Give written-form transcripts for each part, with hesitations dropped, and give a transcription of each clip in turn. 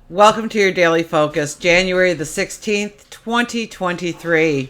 Welcome to your daily focus, January the 16th, 2023.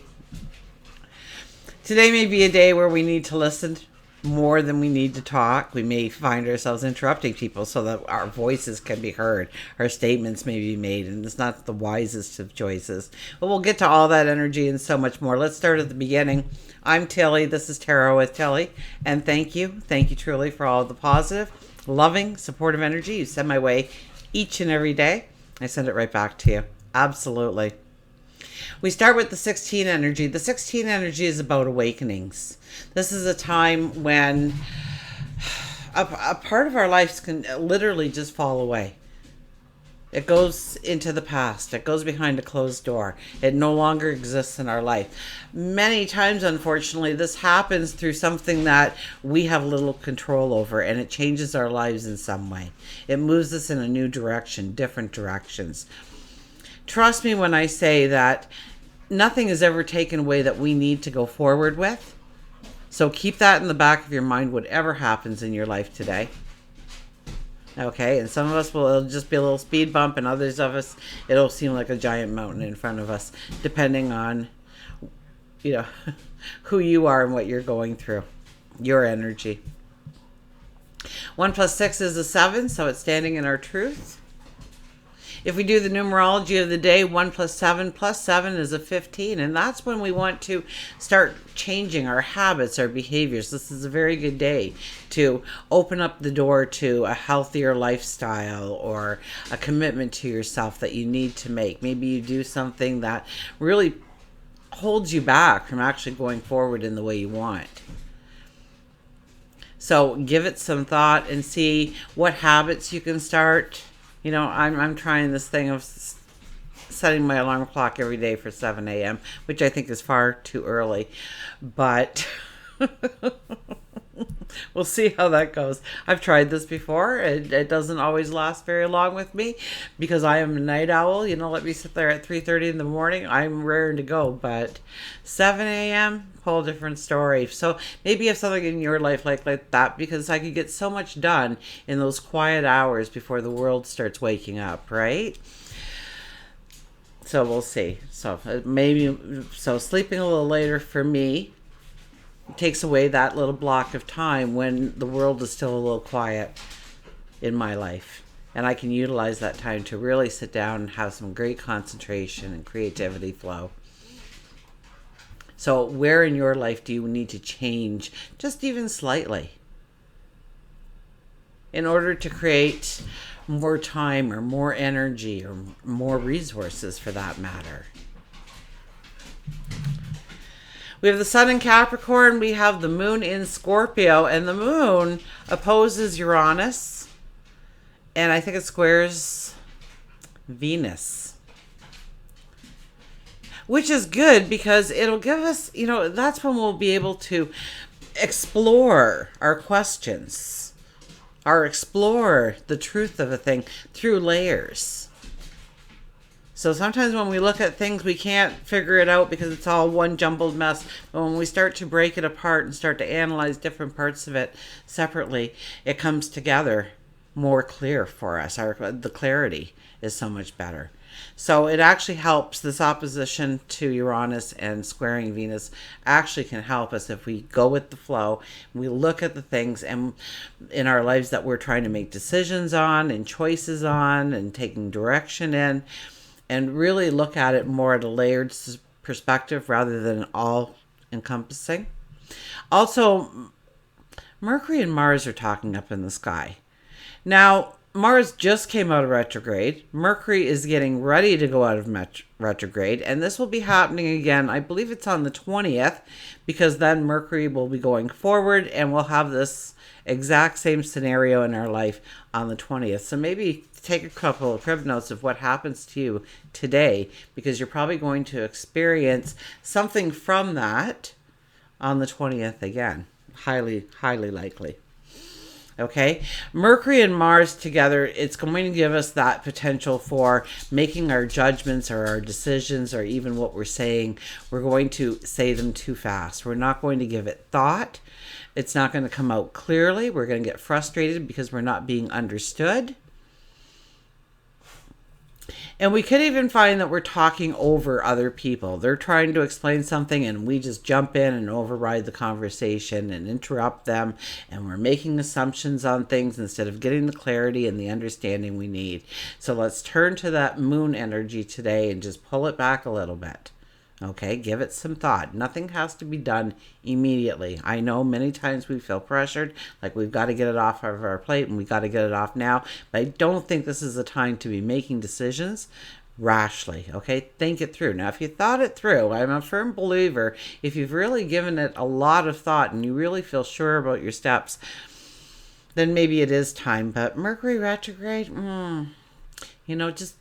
Today may be a day where we need to listen more than we need to talk. We may find ourselves interrupting people so that our voices can be heard, our statements may be made, and it's not the wisest of choices. But we'll get to all that energy and so much more. Let's start at the beginning. I'm Tilly. This is Tarot with Tilly. And thank you. Thank you truly for all of the positive, loving, supportive energy you send my way each and every day. I send it right back to you. Absolutely. We start with the 16 energy. The 16 energy is about awakenings. This is a time when a part of our lives can literally just fall away. It goes into the past. It goes behind a closed door. It no longer exists in our life. Many times, unfortunately, this happens through something that we have little control over, and it changes our lives in some way. It moves us in a new direction, different directions. Trust me when I say that nothing is ever taken away that we need to go forward with. So keep that in the back of your mind, whatever happens in your life today. Okay, and some of us it'll just be a little speed bump, and others of us, it'll seem like a giant mountain in front of us, depending on, who you are and what you're going through, your energy. 1 plus 6 is a 7, so it's standing in our truth. If we do the numerology of the day, 1 plus 7 is a 15. And that's when we want to start changing our habits, our behaviors. This is a very good day to open up the door to a healthier lifestyle or a commitment to yourself that you need to make. Maybe you do something that really holds you back from actually going forward in the way you want. So give it some thought and see what habits you can start. I'm trying this thing of setting my alarm clock every day for 7 a.m., which I think is far too early. But we'll see how that goes. I've tried this before. It doesn't always last very long with me because I am a night owl. Let me sit there at 3:30 in the morning. I'm raring to go. But 7 a.m., whole different story. So maybe you have something in your life like that, because I could get so much done in those quiet hours before the world starts waking up, right? So we'll see. So sleeping a little later for me takes away that little block of time when the world is still a little quiet in my life. And I can utilize that time to really sit down and have some great concentration and creativity flow. So where in your life do you need to change, just even slightly, in order to create more time or more energy or more resources for that matter? We have the sun in Capricorn, we have the moon in Scorpio, and the moon opposes Uranus, and I think it squares Venus. Which is good because it'll give us, that's when we'll be able to explore our questions or explore the truth of a thing through layers. So sometimes when we look at things, we can't figure it out because it's all one jumbled mess. But when we start to break it apart and start to analyze different parts of it separately, it comes together more clear for us. The clarity is so much better. So it actually helps. This opposition to Uranus and squaring Venus actually can help us if we go with the flow. We look at the things and in our lives that we're trying to make decisions on and choices on and taking direction in, and really look at it more at a layered perspective rather than all encompassing. Also, Mercury and Mars are talking up in the sky. Now, Mars just came out of retrograde. Mercury is getting ready to go out of retrograde, and this will be happening again. I believe it's on the 20th, because then Mercury will be going forward, and we'll have this exact same scenario in our life on the 20th. So maybe take a couple of crib notes of what happens to you today, because you're probably going to experience something from that on the 20th again. Highly, highly likely. Okay, Mercury and Mars together, it's going to give us that potential for making our judgments or our decisions or even what we're saying. We're going to say them too fast. We're not going to give it thought. It's not going to come out clearly. We're going to get frustrated because we're not being understood. And we could even find that we're talking over other people. They're trying to explain something and we just jump in and override the conversation and interrupt them. And we're making assumptions on things instead of getting the clarity and the understanding we need. So let's turn to that moon energy today and just pull it back a little bit. Okay, give it some thought. Nothing has to be done immediately. I know many times we feel pressured, like we've got to get it off of our plate and we got to get it off now. But I don't think this is the time to be making decisions rashly. Okay, think it through. Now, if you thought it through, I'm a firm believer, if you've really given it a lot of thought and you really feel sure about your steps, then maybe it is time. But Mercury retrograde,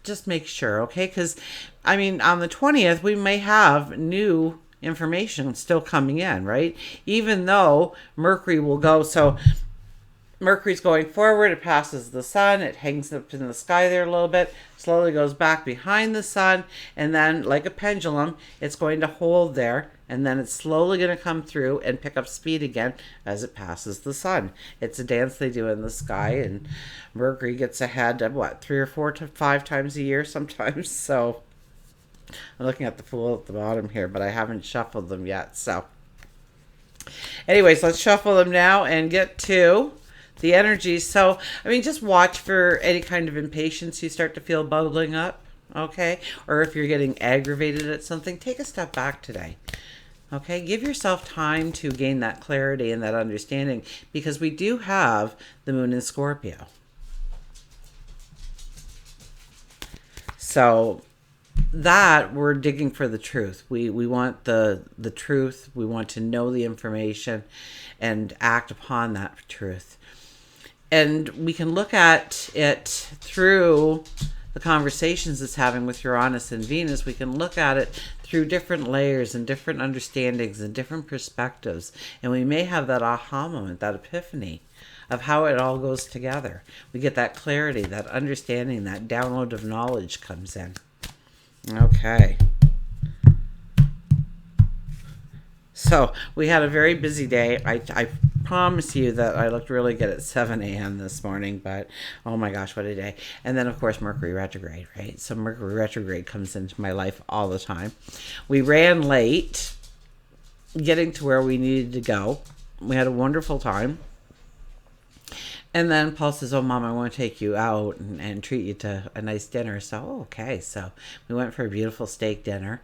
just make sure, okay? Because, I mean, on the 20th, we may have new information still coming in, right? Even though Mercury will go, so Mercury's going forward, it passes the sun, it hangs up in the sky there a little bit, slowly goes back behind the sun, and then, like a pendulum, it's going to hold there, and then it's slowly going to come through and pick up speed again as it passes the sun. It's a dance they do in the sky, and Mercury gets ahead of 3 or 4 to 5 times a year sometimes. So I'm looking at the Fool at the bottom here, but I haven't shuffled them yet. So anyways, let's shuffle them now and get to the energy. So, I mean, just watch for any kind of impatience you start to feel bubbling up, okay? Or if you're getting aggravated at something, take a step back today. Okay, give yourself time to gain that clarity and that understanding, because we do have the moon in Scorpio. So that we're digging for the truth. We want the truth. We want to know the information and act upon that truth. And we can look at it through the conversations it's having with Uranus and Venus. We can look at it through different layers and different understandings and different perspectives. And we may have that aha moment, that epiphany of how it all goes together. We get that clarity, that understanding, that download of knowledge comes in. Okay. So we had a very busy day. I promise you that I looked really good at 7 a.m. this morning, but oh my gosh, what a day. And then, of course, Mercury retrograde, right? So Mercury retrograde comes into my life all the time. We ran late getting to where we needed to go. We had a wonderful time. And then Paul says, oh, Mom, I want to take you out and treat you to a nice dinner. So, okay. So we went for a beautiful steak dinner.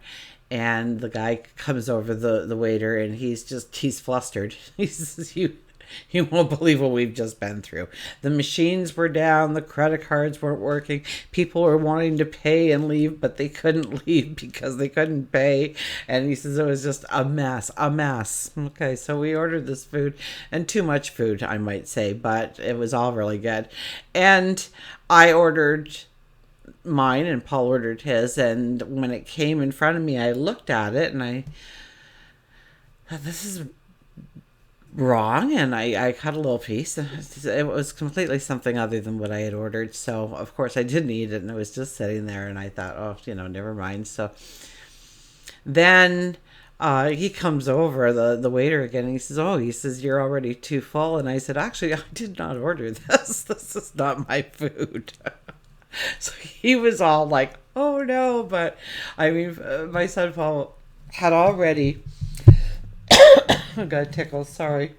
And the guy comes over, the waiter, and he's flustered. He says, you won't believe what we've just been through. The machines were down. The credit cards weren't working. People were wanting to pay and leave, but they couldn't leave because they couldn't pay. And he says it was just a mess. Okay, so we ordered this food, and too much food, I might say, but it was all really good. And I ordered mine and Paul ordered his, and when it came in front of me, I looked at it and I thought, this is wrong, and I cut a little piece. It was completely something other than what I had ordered, so of course I didn't eat it, and it was just sitting there, and I thought, oh, never mind. So then he comes over, the waiter again, and he says, you're already too full. And I said, actually, I did not order this. This is not my food. So he was all like, oh no. But I mean, my son Paul had already I got a tickle, sorry.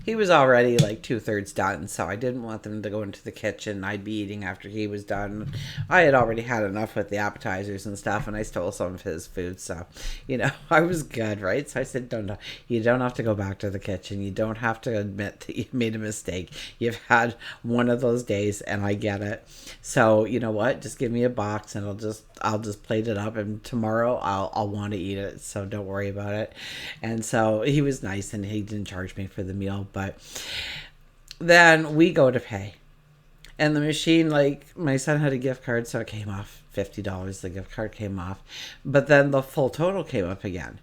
He was already like 2/3 done, so I didn't want them to go into the kitchen. I'd be eating after he was done. I had already had enough with the appetizers and stuff, and I stole some of his food, so, I was good, right? So I said, you don't have to go back to the kitchen. You don't have to admit that you made a mistake. You've had one of those days, and I get it. So, you know what? Just give me a box, and I'll just plate it up, and tomorrow I'll want to eat it, so don't worry about it. And so he was nice, and he didn't charge me for the meal. But then we go to pay, and the machine, like, my son had a gift card, so it came off $50. The gift card came off, but then the full total came up again.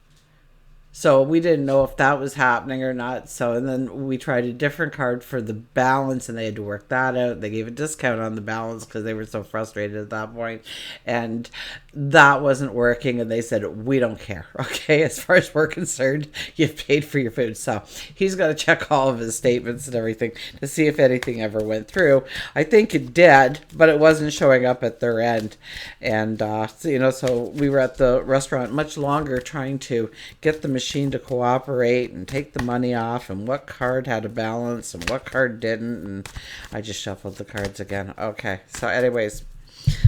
So we didn't know if that was happening or not. So, and then we tried a different card for the balance and they had to work that out. They gave a discount on the balance because they were so frustrated at that point. And that wasn't working. And they said, we don't care. Okay. As far as we're concerned, you've paid for your food. So he's got to check all of his statements and everything to see if anything ever went through. I think it did, but it wasn't showing up at their end. And, so we were at the restaurant much longer trying to get the machine to cooperate and take the money off and what card had a balance and what card didn't, and I just shuffled the cards again. Okay, so anyways,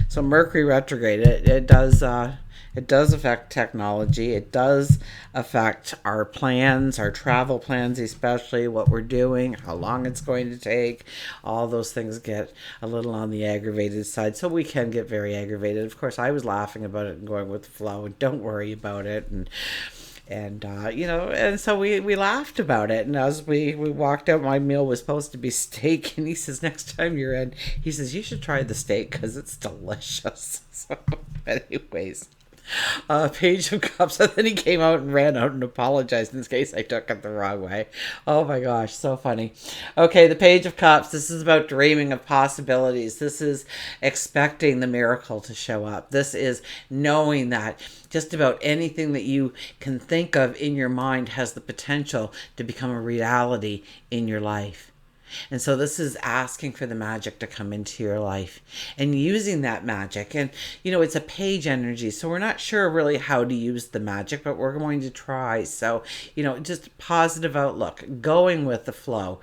so Mercury retrograde, it does affect technology. It does affect our plans, our travel plans, especially what we're doing, how long it's going to take. All those things get a little on the aggravated side, so we can get very aggravated. Of course, I was laughing about it and going with the flow and don't worry about it. And so we laughed about it. And as we walked out, my meal was supposed to be steak. And he says, next time you're in, he says, you should try the steak because it's delicious. So anyways, Page of Cups. And then he came out and ran out and apologized in case I took it the wrong way. Oh my gosh, so funny. Okay, the Page of Cups. This is about dreaming of possibilities. This is expecting the miracle to show up. This is knowing that just about anything that you can think of in your mind has the potential to become a reality in your life. And so this is asking for the magic to come into your life and using that magic. And, it's a page energy. So we're not sure really how to use the magic, but we're going to try. So, just positive outlook, going with the flow.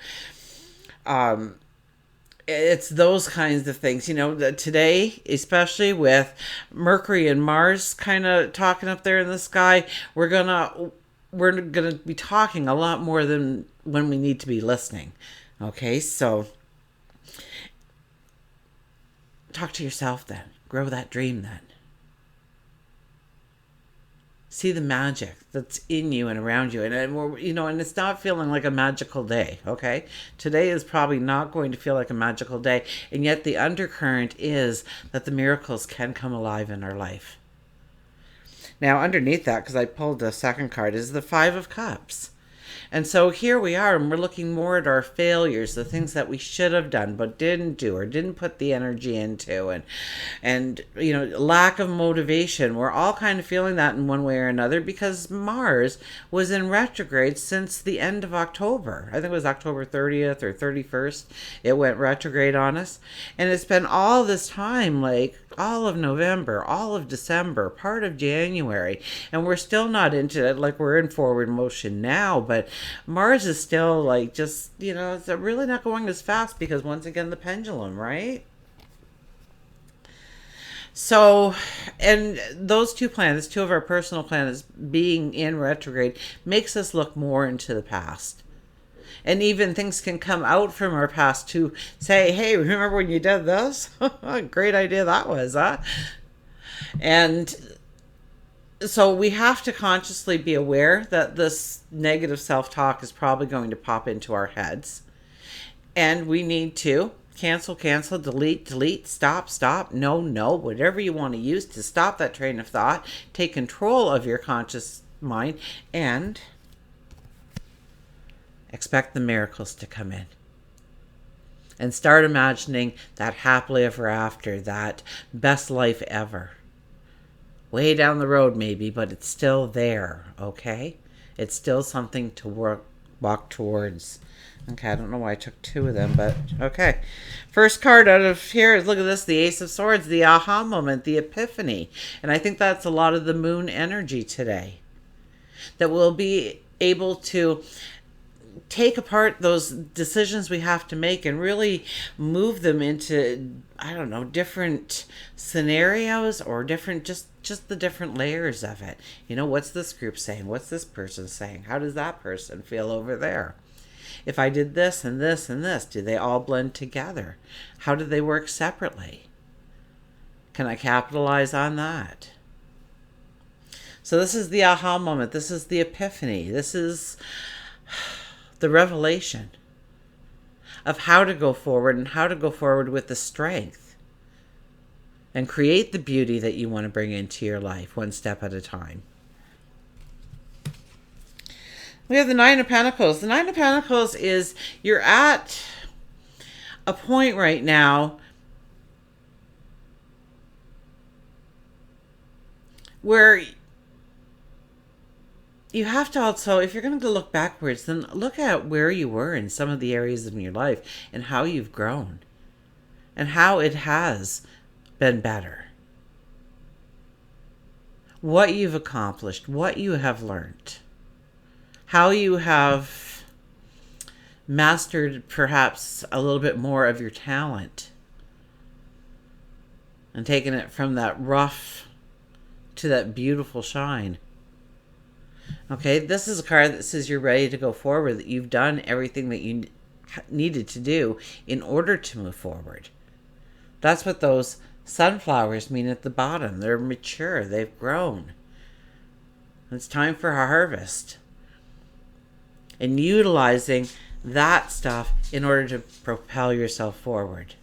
It's those kinds of things, today, especially with Mercury and Mars kind of talking up there in the sky, we're gonna be talking a lot more than when we need to be listening. Okay, so talk to yourself then. Grow that dream then. See the magic that's in you and around you. And we're, and it's not feeling like a magical day, okay? Today is probably not going to feel like a magical day. And yet the undercurrent is that the miracles can come alive in our life. Now, underneath that, because I pulled the second card, is the Five of Cups. And so here we are, and we're looking more at our failures, the things that we should have done but didn't do or didn't put the energy into, and lack of motivation. We're all kind of feeling that in one way or another because Mars was in retrograde since the end of October. I think it was October 30th or 31st. It went retrograde on us, and it's been all this time, like all of November, all of December, part of January, and we're still not into it. Like, we're in forward motion now, but Mars is still like just, it's really not going as fast because once again, the pendulum, right? So, and those two planets, two of our personal planets being in retrograde, makes us look more into the past. And even things can come out from our past to say, hey, remember when you did this? Great idea that was, huh? And so we have to consciously be aware that this negative self-talk is probably going to pop into our heads. And we need to cancel, delete, stop, no, whatever you want to use to stop that train of thought. Take control of your conscious mind and expect the miracles to come in. And start imagining that happily ever after, that best life ever. Way down the road maybe, but it's still there, okay? It's still something to walk towards. Okay, I don't know why I took two of them, but okay. First card out of here is, look at this, the Ace of Swords, the aha moment, the epiphany. And I think that's a lot of the moon energy today. That we'll be able to take apart those decisions we have to make and really move them into, different scenarios or different, just the different layers of it. What's this group saying? What's this person saying? How does that person feel over there? If I did this and this and this, do they all blend together? How do they work separately? Can I capitalize on that? So this is the aha moment. This is the epiphany. This is the revelation of how to go forward and how to go forward with the strength and create the beauty that you want to bring into your life one step at a time. We have the Nine of Pentacles. The Nine of Pentacles is you're at a point right now where you have to also, if you're going to look backwards, then look at where you were in some of the areas of your life and how you've grown and how it has been better. What you've accomplished, what you have learned, how you have mastered perhaps a little bit more of your talent and taken it from that rough to that beautiful shine. Okay, this is a card that says you're ready to go forward, that you've done everything that you needed to do in order to move forward. That's what those sunflowers mean at the bottom. They're mature, they've grown. It's time for a harvest. And utilizing that stuff in order to propel yourself forward.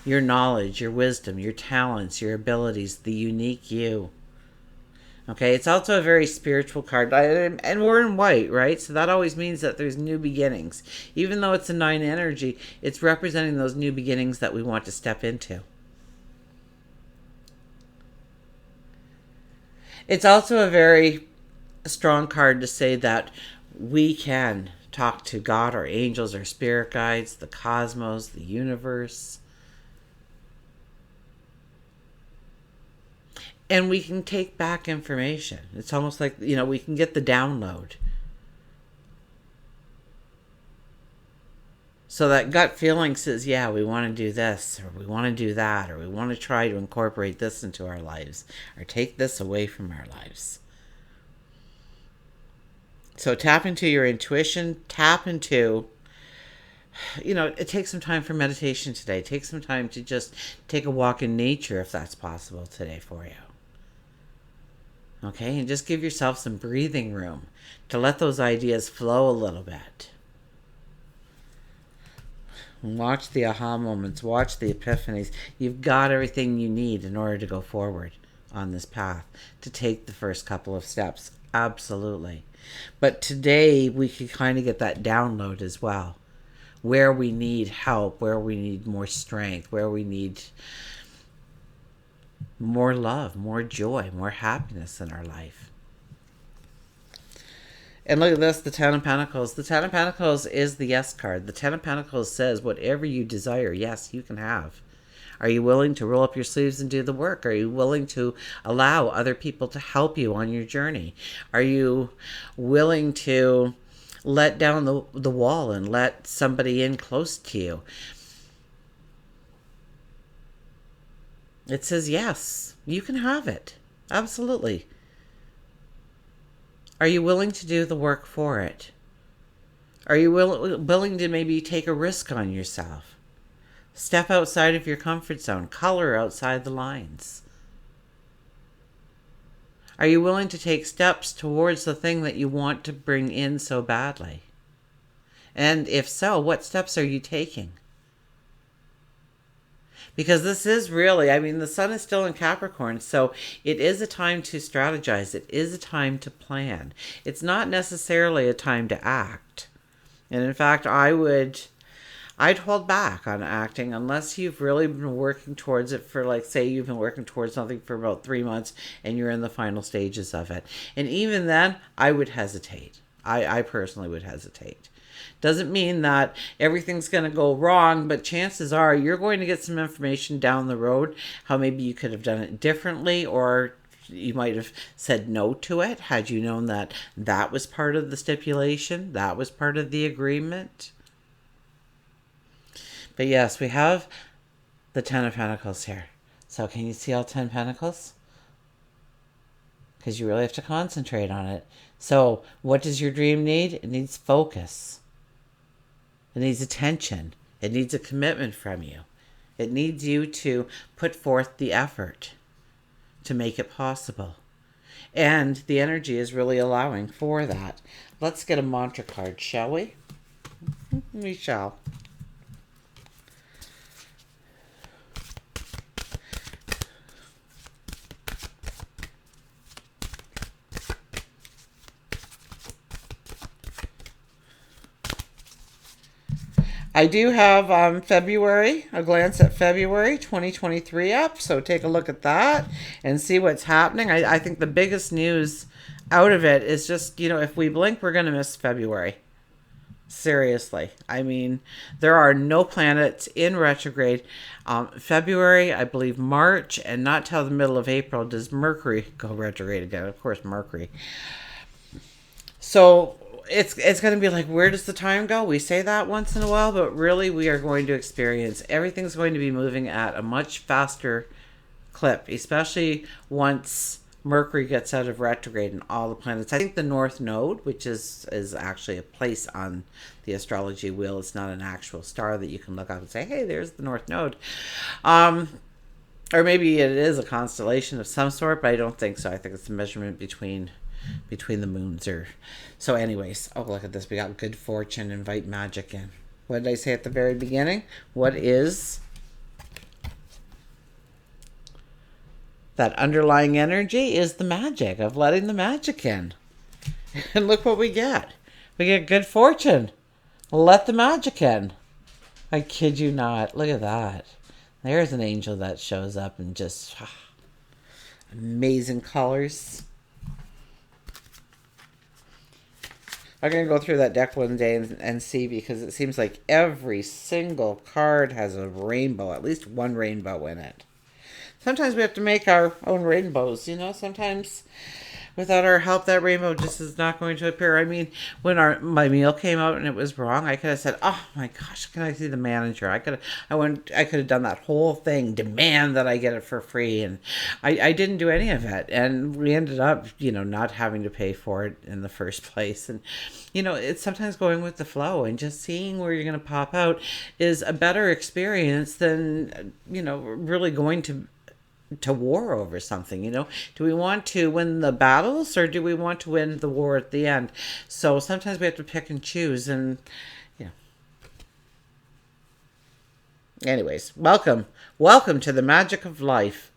Your knowledge, your wisdom, your talents, your abilities, the unique you. Okay, it's also a very spiritual card. And we're in white, right? So that always means that there's new beginnings. Even though it's a 9 energy, it's representing those new beginnings that we want to step into. It's also a very strong card to say that we can talk to God, our angels, our spirit guides, the cosmos, the universe. And we can take back information. It's almost like, we can get the download. So that gut feeling says, yeah, we want to do this, or we want to do that, or we want to try to incorporate this into our lives, or take this away from our lives. So tap into your intuition, tap into, it takes some time for meditation today. Take some time to just take a walk in nature if that's possible today for you. Okay, and just give yourself some breathing room to let those ideas flow a little bit. Watch the aha moments, watch the epiphanies. You've got everything you need in order to go forward on this path, to take the first couple of steps. Absolutely. But today we can kind of get that download as well. Where we need help, where we need more strength, where we need more love, more joy, more happiness in our life. And look at this, the Ten of Pentacles. The Ten of Pentacles is the yes card. The Ten of Pentacles says whatever you desire, yes, you can have. Are you willing to roll up your sleeves and do the work? Are you willing to allow other people to help you on your journey? Are you willing to let down the wall and let somebody in close to you? It says yes, you can have it. Absolutely. Are you willing to do the work for it? Are you willing to maybe take a risk on yourself? Step outside of your comfort zone. Color outside the lines. Are you willing to take steps towards the thing that you want to bring in so badly? And if so, what steps are you taking? Because this is really, the sun is still in Capricorn, so it is a time to strategize. It is a time to plan. It's not necessarily a time to act. And in fact, I'd hold back on acting unless you've really been working towards it for, like, say you've been working towards something for about 3 months and you're in the final stages of it. And even then, I would hesitate. I personally would hesitate. Doesn't mean that everything's going to go wrong, but chances are you're going to get some information down the road, how maybe you could have done it differently, or you might have said no to it had you known that that was part of the stipulation, that was part of the agreement. But yes, we have the Ten of Pentacles here. So can you see all 10 Pentacles? Because you really have to concentrate on it. So what does your dream need? It needs focus. It needs attention. It needs a commitment from you. It needs you to put forth the effort to make it possible. And the energy is really allowing for that. Let's get a mantra card, shall we? We shall. I do have February, a glance at February 2023 up. So take a look at that and see what's happening. I think the biggest news out of it is just, if we blink, we're going to miss February. Seriously. I mean, there are no planets in retrograde. February, I believe March, and not till the middle of April does Mercury go retrograde again. Of course, Mercury. So it's going to be like, where does the time go? We say that once in a while, but really we are going to experience, everything's going to be moving at a much faster clip, especially once Mercury gets out of retrograde and all the planets. I think the North Node, which is actually a place on the astrology wheel, it's not an actual star that you can look up and say, hey, there's the North Node. Or maybe it is a constellation of some sort, but I don't think so. I think it's a measurement between the moons. Or so anyways, oh, look at this. We got good fortune, invite magic in. What did I say at the very beginning? What is that underlying energy? Is the magic of letting the magic in. And look what we get. We get good fortune. Let the magic in. I kid you not. Look at that. There's an angel that shows up and just amazing colors. I'm going to go through that deck one day and see, because it seems like every single card has a rainbow, at least one rainbow in it. Sometimes we have to make our own rainbows, sometimes without our help, that rainbow just is not going to appear. I mean, when my meal came out and it was wrong, I could have said, oh my gosh, can I see the manager? I could have done that whole thing, demand that I get it for free. And I didn't do any of it. And we ended up, not having to pay for it in the first place. And, it's sometimes going with the flow and just seeing where you're going to pop out is a better experience than, really going to war over something. Do we want to win the battles, or do we want to win the war at the end? So sometimes we have to pick and choose. And anyways, welcome to the magic of life.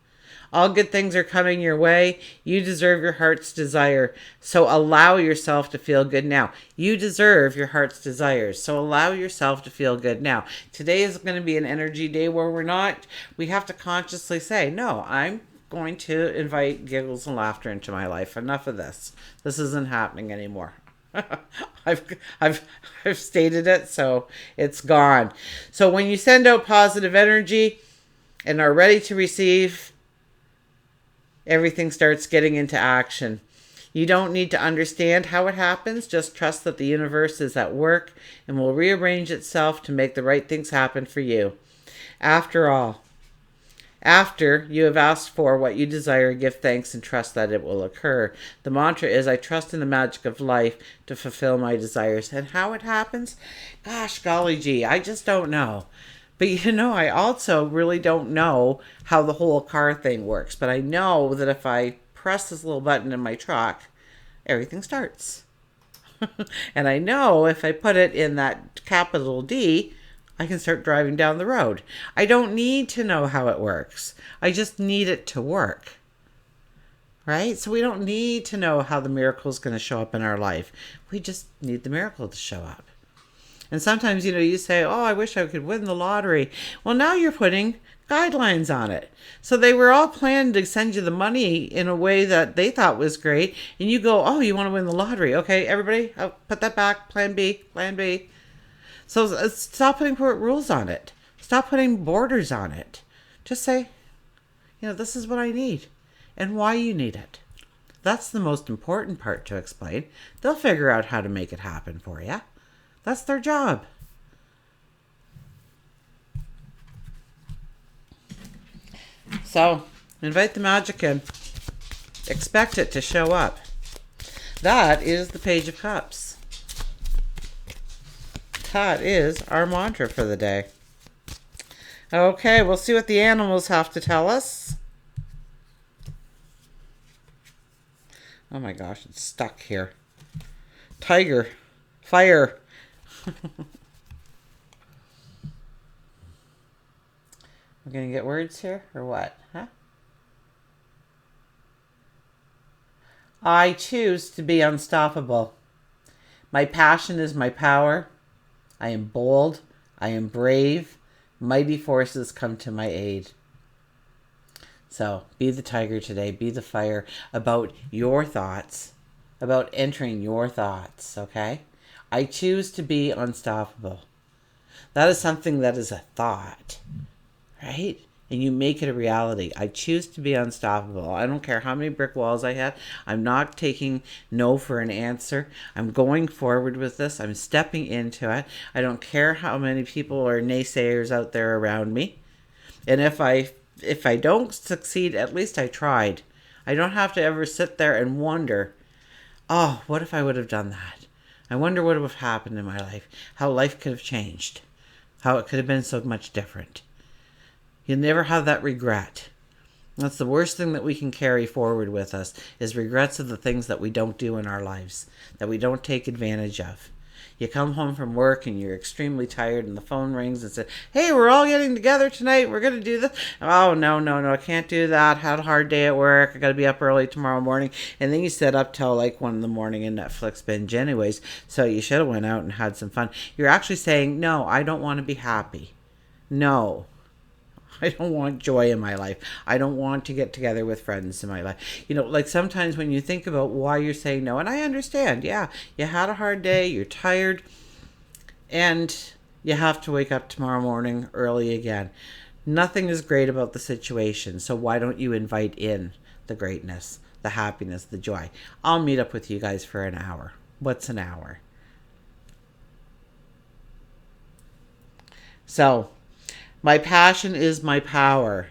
All good things are coming your way. You deserve your heart's desire. So allow yourself to feel good now. You deserve your heart's desires. So allow yourself to feel good now. Today is going to be an energy day where we have to consciously say, no, I'm going to invite giggles and laughter into my life. Enough of this. This isn't happening anymore. I've stated it, so it's gone. So when you send out positive energy and are ready to receive, everything starts getting into action. You don't need to understand how it happens. Just trust that the universe is at work and will rearrange itself to make the right things happen for you. After all, after you have asked for what you desire, give thanks and trust that it will occur. The mantra is, I trust in the magic of life to fulfill my desires. And how it happens? Gosh, golly gee, I just don't know. But I also really don't know how the whole car thing works. But I know that if I press this little button in my truck, everything starts. And I know if I put it in that capital D, I can start driving down the road. I don't need to know how it works. I just need it to work. Right? So we don't need to know how the miracle is going to show up in our life. We just need the miracle to show up. And sometimes, you say, oh, I wish I could win the lottery. Well, now you're putting guidelines on it. So they were all planned to send you the money in a way that they thought was great. And you go, oh, you want to win the lottery. Okay, everybody, I'll put that back. Plan B. So stop putting rules on it. Stop putting borders on it. Just say, this is what I need and why you need it. That's the most important part to explain. They'll figure out how to make it happen for you. That's their job. So, invite the magic in. Expect it to show up. That is the Page of Cups. That is our mantra for the day. Okay, we'll see what the animals have to tell us. Oh my gosh, it's stuck here. Tiger. Fire. We're going to get words here, or what? Huh? I choose to be unstoppable. My passion is my power. I am bold, I am brave. Mighty forces come to my aid. So be the tiger today. Be the fire about your thoughts, about entering your thoughts, okay? I choose to be unstoppable. That is something that is a thought, right? And you make it a reality. I choose to be unstoppable. I don't care how many brick walls I had. I'm not taking no for an answer. I'm going forward with this. I'm stepping into it. I don't care how many people are naysayers out there around me. And if I don't succeed, at least I tried. I don't have to ever sit there and wonder, oh, what if I would have done that? I wonder what would have happened in my life. How life could have changed. How it could have been so much different. You never have that regret. That's the worst thing that we can carry forward with us, is regrets of the things that we don't do in our lives, that we don't take advantage of. You come home from work and you're extremely tired and the phone rings and says, hey, we're all getting together tonight. We're going to do this. Oh, no, I can't do that. Had a hard day at work. I got to be up early tomorrow morning. And then you sit up till like 1 a.m. and Netflix binge anyways. So you should have went out and had some fun. You're actually saying, no, I don't want to be happy. No. I don't want joy in my life. I don't want to get together with friends in my life. Like sometimes when you think about why you're saying no, and I understand, yeah, you had a hard day, you're tired, and you have to wake up tomorrow morning early again. Nothing is great about the situation, so why don't you invite in the greatness, the happiness, the joy? I'll meet up with you guys for an hour. What's an hour? So, my passion is my power.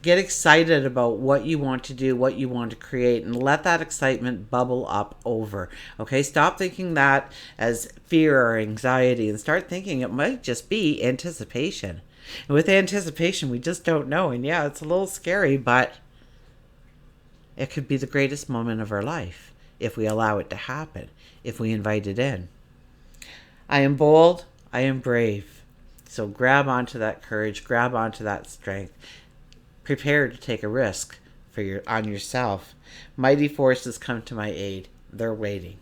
Get excited about what you want to do, what you want to create, and let that excitement bubble up over. Okay, stop thinking that as fear or anxiety and start thinking it might just be anticipation. And with anticipation, we just don't know. And yeah, it's a little scary, but it could be the greatest moment of our life if we allow it to happen, if we invite it in. I am bold. I am brave. So grab onto that courage, grab onto that strength. Prepare to take a risk on yourself. Mighty forces come to my aid. They're waiting.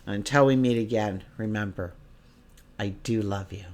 Until we meet again, remember, I do love you.